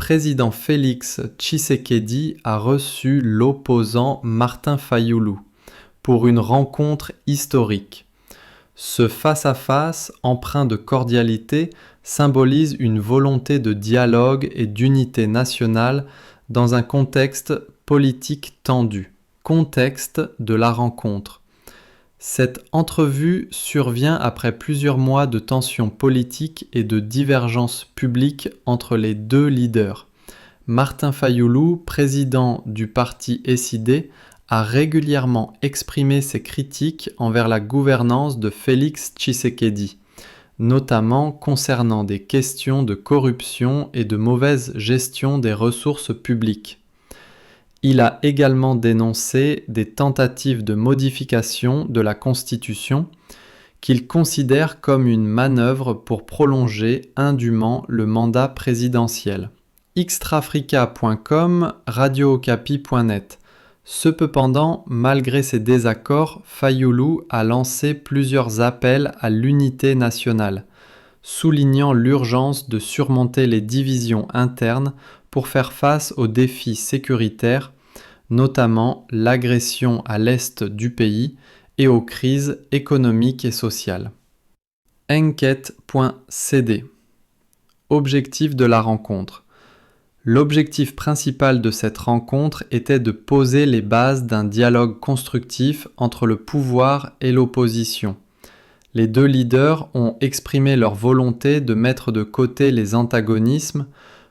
président Félix Tshisekedi a reçu l'opposant Martin Fayulu pour une rencontre historique. Ce face-à-face, empreint de cordialité, symbolise une volonté de dialogue et d'unité nationale dans un contexte politique tendu. Contexte de la rencontre. Cette entrevue survient après plusieurs mois de tensions politiques et de divergences publiques entre les deux leaders. Martin Fayulu, président du parti SID, a régulièrement exprimé ses critiques envers la gouvernance de Félix Tshisekedi, notamment concernant des questions de corruption et de mauvaise gestion des ressources publiques. Il a également dénoncé des tentatives de modification de la Constitution qu'il considère comme une manœuvre pour prolonger indûment le mandat présidentiel. Xtrafrica.com, Radio-Okapi.net. Cependant, malgré ces désaccords, Fayulu a lancé plusieurs appels à l'unité nationale, soulignant l'urgence de surmonter les divisions internes pour faire face aux défis sécuritaires, notamment l'agression à l'est du pays et aux crises économiques et sociales. Enquête.cd. Objectif de la rencontre. L'objectif principal de cette rencontre était de poser les bases d'un dialogue constructif entre le pouvoir et l'opposition. Les deux leaders ont exprimé leur volonté de mettre de côté les antagonismes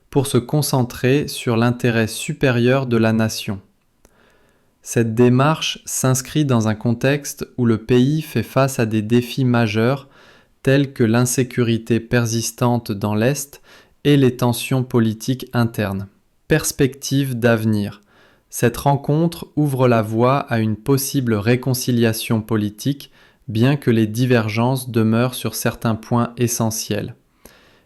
pour se concentrer sur l'intérêt supérieur de la nation. Cette démarche s'inscrit dans un contexte où le pays fait face à des défis majeurs tels que l'insécurité persistante dans l'Est et les tensions politiques internes. Perspective d'avenir. Cette rencontre ouvre la voie à une possible réconciliation politique, bien que les divergences demeurent sur certains points essentiels.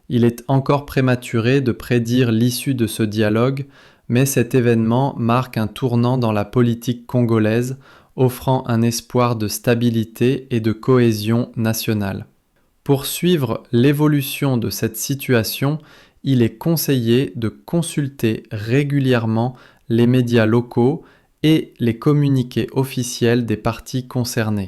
Il est encore prématuré de prédire l'issue de ce dialogue, mais cet événement marque un tournant dans la politique congolaise, offrant un espoir de stabilité et de cohésion nationale. Pour suivre l'évolution de cette situation, il est conseillé de consulter régulièrement les médias locaux et les communiqués officiels des partis concernés.